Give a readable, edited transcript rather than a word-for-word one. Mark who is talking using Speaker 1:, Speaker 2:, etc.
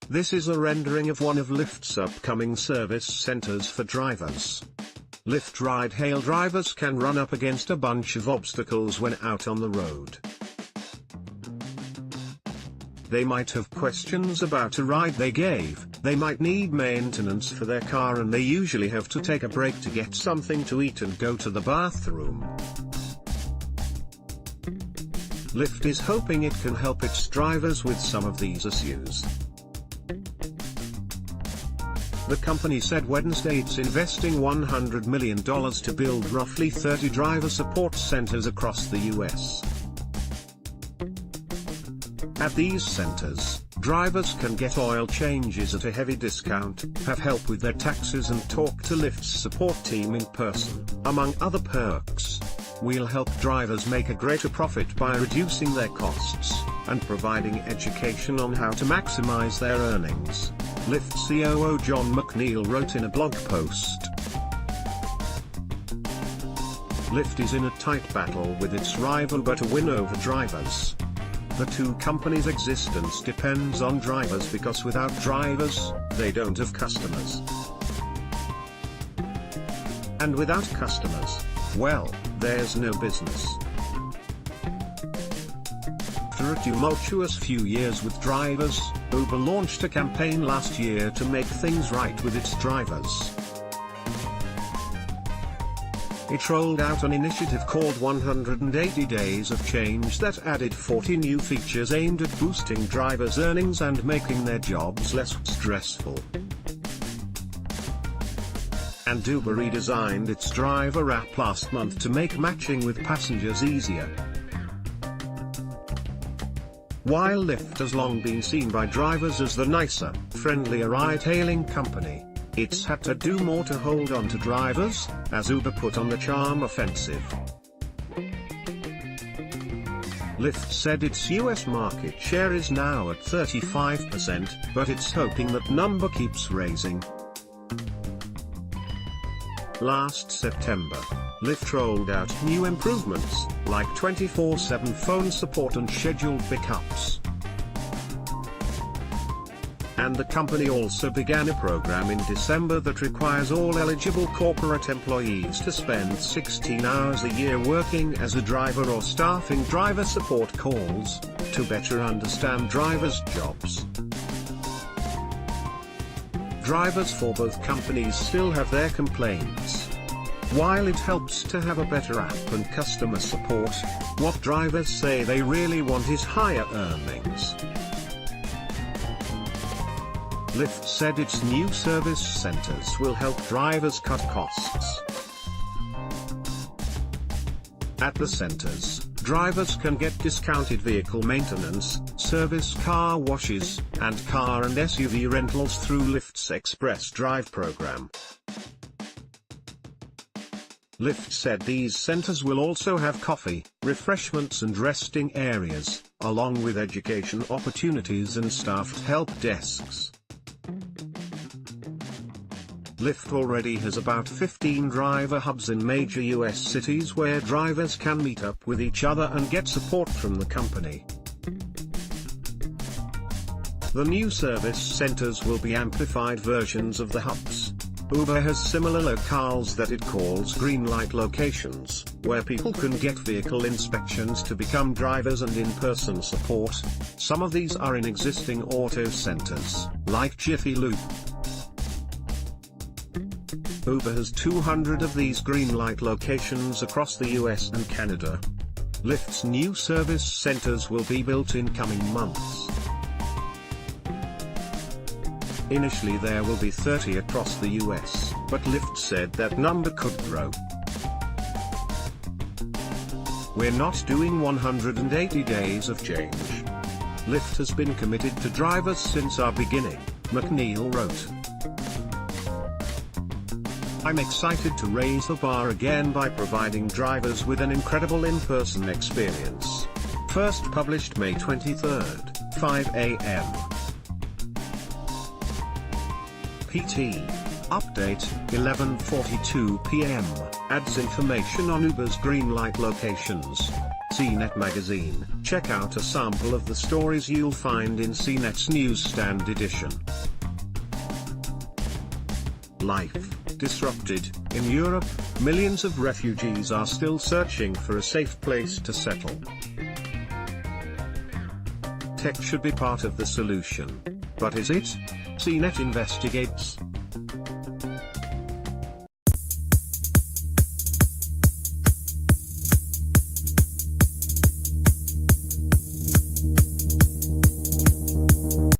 Speaker 1: This is a rendering of one of Lyft's upcoming service centers for drivers. Lyft Ride-hail drivers can run up against a bunch of obstacles when out on the road. They might have questions about a ride they gave, they might need maintenance for their car, and they usually have to take a break to get something to eat and go to the bathroom. Lyft is hoping it can help its drivers with some of these issues. The company said Wednesday it's investing $100 million to build roughly 30 driver support centers across the US. At these centers, drivers can get oil changes at a heavy discount, have help with their taxes, and talk to Lyft's support team in person, among other perks. We'll help drivers make a greater profit by reducing their costs, and providing education on how to maximize their earnings, Lyft COO John McNeil wrote in a blog post. Lyft is in a tight battle with its rival Uber to win over drivers. The two companies' existence depends on drivers because without drivers, they don't have customers. And without customers, well, there's no business. After a tumultuous few years with drivers, Uber launched a campaign last year to make things right with its drivers. It rolled out an initiative called 180 Days of Change that added 40 new features aimed at boosting drivers' earnings and making their jobs less stressful. And Uber redesigned its driver app last month to make matching with passengers easier. While Lyft has long been seen by drivers as the nicer, friendlier ride-hailing company, it's had to do more to hold on to drivers, as Uber put on the charm offensive. Lyft said its US market share is now at 35%, but it's hoping that number keeps rising. Last September, Lyft rolled out new improvements, like 24/7 phone support and scheduled pickups. And the company also began a program in December that requires all eligible corporate employees to spend 16 hours a year working as a driver or staffing driver support calls, to better understand drivers' jobs. Drivers for both companies still have their complaints. While it helps to have a better app and customer support, what drivers say they really want is higher earnings. Lyft said its new service centers will help drivers cut costs. At the centers, drivers can get discounted vehicle maintenance, service car washes, and car and SUV rentals through Lyft's Express Drive program. Lyft said these centers will also have coffee, refreshments and resting areas, along with education opportunities and staffed help desks. Lyft already has about 15 driver hubs in major US cities where drivers can meet up with each other and get support from the company. The new service centers will be amplified versions of the hubs. Uber has similar locales that it calls green light locations, where people can get vehicle inspections to become drivers and in-person support. Some of these are in existing auto centers, like Jiffy Lube. Uber has 200 of these green light locations across the US and Canada. Lyft's new service centers will be built in coming months. Initially there will be 30 across the US, but Lyft said that number could grow. We're not doing 180 days of change. Lyft has been committed to drivers since our beginning, McNeil wrote. I'm excited to raise the bar again by providing drivers with an incredible in-person experience. First published May 23rd, 5 a.m. PT. Update, 11:42 p.m. Adds information on Uber's green light locations. CNET magazine. Check out a sample of the stories you'll find in CNET's newsstand edition. Life disrupted. In Europe, millions of refugees are still searching for a safe place to settle. Tech should be part of the solution. But is it? CNET investigates.